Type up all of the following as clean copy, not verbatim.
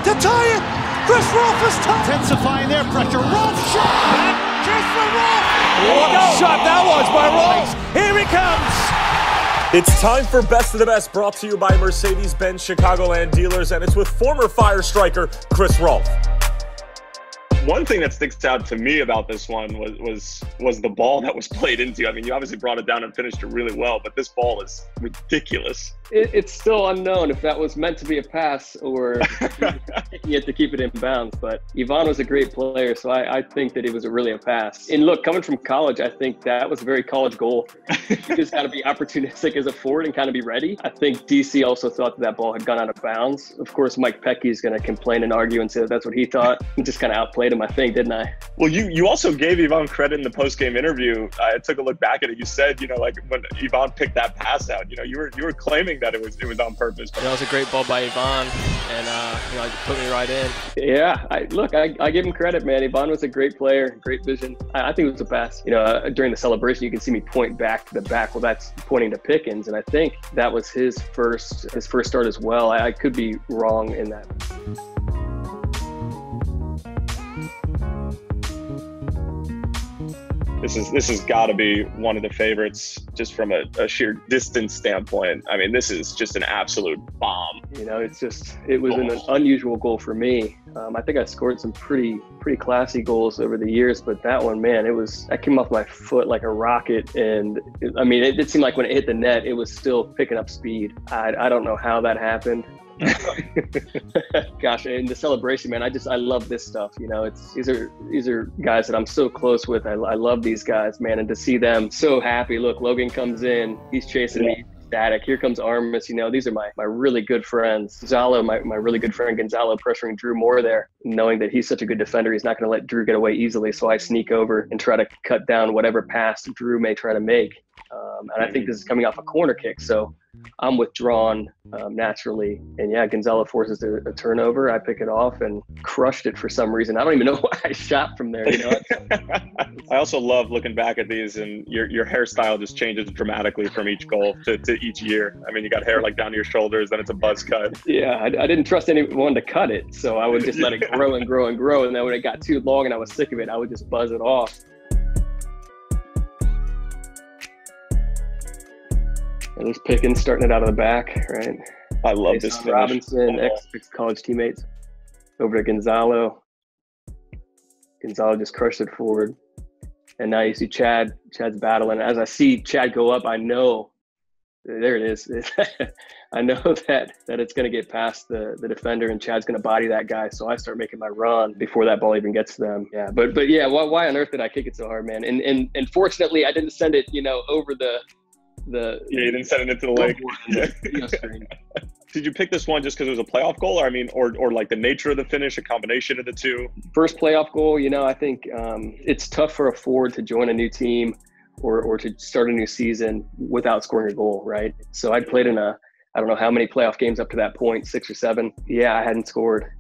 to tie it. Chris Rolfe is tied. Intensifying their pressure. Rolfe shot. Just for Rolfe. What a shot that was by Rolfe. Here he comes. It's time for Best of the Best, brought to you by Mercedes-Benz Chicagoland dealers, and it's with former Fire striker Chris Rolfe. One thing that sticks out to me about this one was the ball that was played into. I mean, you obviously brought it down and finished it really well, but this ball is ridiculous. It's still unknown if that was meant to be a pass or taking it to keep it in bounds. But Ivan was a great player, so I think that it was really a pass. And look, coming from college, I think that was a very college goal. You just got to be opportunistic as a forward and kind of be ready. I think DC also thought that ball had gone out of bounds. Of course, Mike Pecky is going to complain and argue and say that's what he thought. He just kind of outplayed him, I think, didn't I? Well, you also gave Ivan credit in the post-game interview. I took a look back at it. You said, like when Ivan picked that pass out, you were claiming that it was on purpose. That was a great ball by Ivan, and it put me right in. Yeah, I give him credit, man. Ivan was a great player, great vision. I think it was a pass. During the celebration, you can see me point back to the back. Well, that's pointing to Pickens, and I think that was his first start as well. I could be wrong in that. This has got to be one of the favorites just from a sheer distance standpoint. I mean, this is just an absolute bomb. It was an unusual goal for me. I think I scored some pretty classy goals over the years, but that one, man, that came off my foot like a rocket. And it did seem like when it hit the net, it was still picking up speed. I don't know how that happened. Gosh, in the celebration, man, I love this stuff. These are guys that I'm so close with. I love these guys, man, and to see them so happy. Look, Logan comes in, he's chasing me, ecstatic. Here comes Armas. These are my really good friends. Zalo, my really good friend Gonzalo, pressuring Drew Moore there, knowing that he's such a good defender, he's not going to let Drew get away easily. So I sneak over and try to cut down whatever pass Drew may try to make. And I think this is coming off a corner kick, so I'm withdrawn naturally. And yeah, Gonzalo forces a turnover. I pick it off and crushed it for some reason. I don't even know why I shot from there. I also love looking back at these, and your hairstyle just changes dramatically from each goal to each year. I mean, you got hair like down to your shoulders, then it's a buzz cut. Yeah, I didn't trust anyone to cut it, so I would just let it grow and grow and grow. And then when it got too long and I was sick of it, I would just buzz it off. And there's Pickens starting it out of the back, right? I love this finish. Robinson, ex-college teammates, over to Gonzalo. Gonzalo just crushed it forward. And now you see Chad's battling. As I see Chad go up, I know, there it is. I know that it's going to get past the defender and Chad's going to body that guy. So I start making my run before that ball even gets to them. Yeah, but yeah, why on earth did I kick it so hard, man? And fortunately, I didn't send it, over you didn't send it into the lake. Did you pick this one just because it was a playoff goal, or like the nature of the finish, a combination of the two? First playoff goal, I think it's tough for a forward to join a new team or to start a new season without scoring a goal, right? So I'd played in I don't know how many playoff games up to that point, 6 or 7. Yeah, I hadn't scored.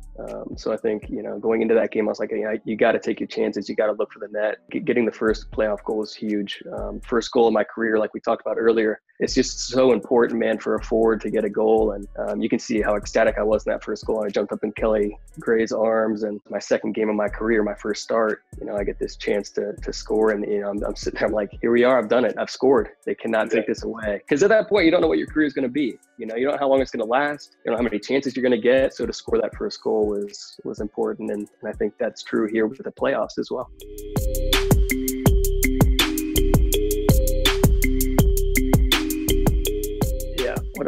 So I think, going into that game, I was like, you got to take your chances. You got to look for the net. Getting the first playoff goal is huge. First goal of my career, like we talked about earlier. It's just so important, man, for a forward to get a goal. And you can see how ecstatic I was in that first goal. I jumped up in Kelly Gray's arms, and my second game of my career, my first start, I get this chance to score. And, I'm sitting there, I'm like, here we are. I've done it. I've scored. They cannot take this away. Because at that point, you don't know what your career is going to be. You don't know how long it's going to last. You don't know how many chances you're going to get. So to score that first goal was important. And I think that's true here with the playoffs as well. What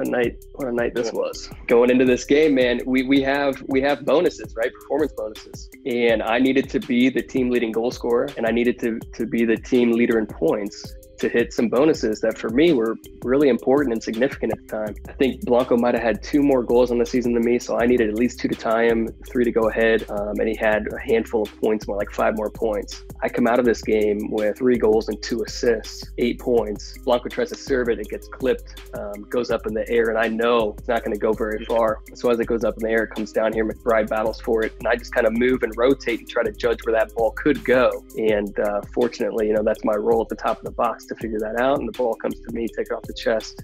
a night this was. Going into this game, man, we have bonuses, right? Performance bonuses. And I needed to be the team leading goal scorer, and I needed to be the team leader in points to hit some bonuses that for me were really important and significant at the time. I think Blanco might have had 2 more goals on the season than me, so I needed at least 2 to tie him, 3 to go ahead, and he had a handful of points, more like 5 more points. I come out of this game with 3 goals and 2 assists, 8 points. Blanco tries to serve it, it gets clipped, goes up in the air, and I know it's not going to go very far. So as it goes up in the air, it comes down here, McBride battles for it, and I just kind of move and rotate and try to judge where that ball could go. And fortunately, that's my role at the top of the box to figure that out, and the ball comes to me, take it off the chest.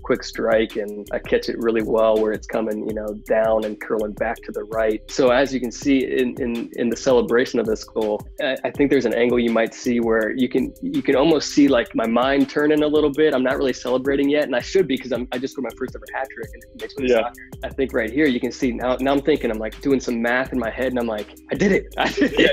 quick strike, and I catch it really well where it's coming, down and curling back to the right. So as you can see in the celebration of this goal, I think there's an angle you might see where you can almost see like my mind turning a little bit. I'm not really celebrating yet, and I should be, because I just scored my first ever hat trick in Major League Soccer. I think right here you can see now I'm thinking, I'm like doing some math in my head, and I'm like, I did it.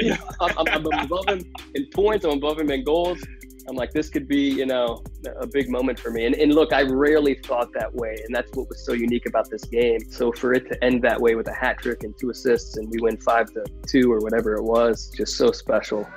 Yeah. I'm above him in points. I'm above him in goals. I'm like, this could be, a big moment for me. And look, I rarely thought that way. And that's what was so unique about this game. So for it to end that way with a hat trick and 2 assists, and we win 5-2 or whatever it was, just so special.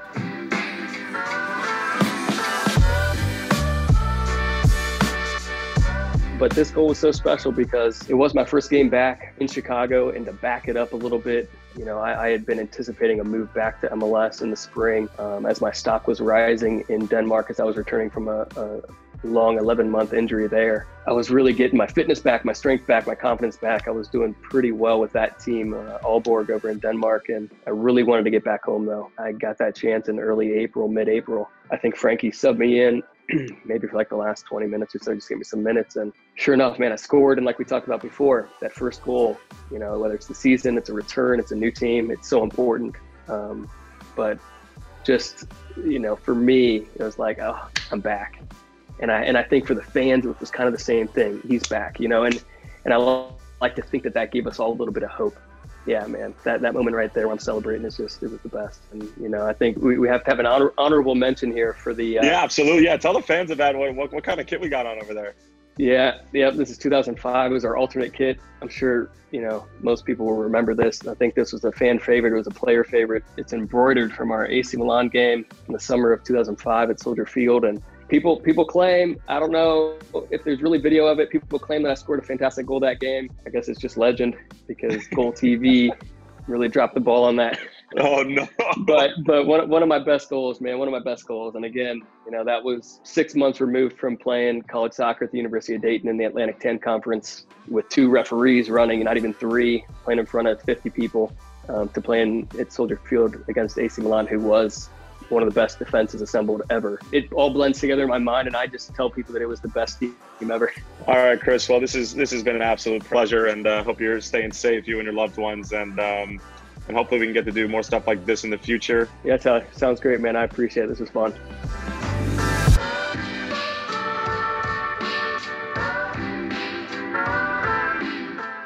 But this goal was so special because it was my first game back in Chicago, and to back it up a little bit, I had been anticipating a move back to MLS in the spring as my stock was rising in Denmark, as I was returning from a long 11-month injury there. I was really getting my fitness back, my strength back, my confidence back. I was doing pretty well with that team, Aalborg over in Denmark, and I really wanted to get back home though. I got that chance in early April, mid-April. I think Frankie subbed me in maybe for like the last 20 minutes or so, just gave me some minutes. And sure enough, man, I scored. And like we talked about before, that first goal, whether it's the season, it's a return, it's a new team, it's so important. But just, for me, it was like, oh, I'm back. And I think for the fans, it was kind of the same thing. He's back, and I like to think that gave us all a little bit of hope. Yeah, man, that moment right there when I'm celebrating it was the best. And, I think we have to have an honorable mention here for the. Yeah, absolutely. Yeah. Tell the fans about what kind of kit we got on over there. Yeah. This is 2005. It was our alternate kit. I'm sure, most people will remember this. I think this was a fan favorite. It was a player favorite. It's embroidered from our AC Milan game in the summer of 2005 at Soldier Field. And people claim, I don't know if there's really video of it, people claim that I scored a fantastic goal that game. I guess it's just legend because Goal TV really dropped the ball on that. Oh, no. But one of my best goals, man, one of my best goals. And again, that was 6 months removed from playing college soccer at the University of Dayton in the Atlantic 10 Conference with 2 referees running, not even 3, playing in front of 50 people, to playing at Soldier Field against AC Milan, who was one of the best defenses assembled ever. It all blends together in my mind, and I just tell people that it was the best team ever. All right, Chris. Well, this has been an absolute pleasure, and hope you're staying safe, you and your loved ones, and hopefully we can get to do more stuff like this in the future. Yeah, Tyler, sounds great, man. I appreciate it. This was fun.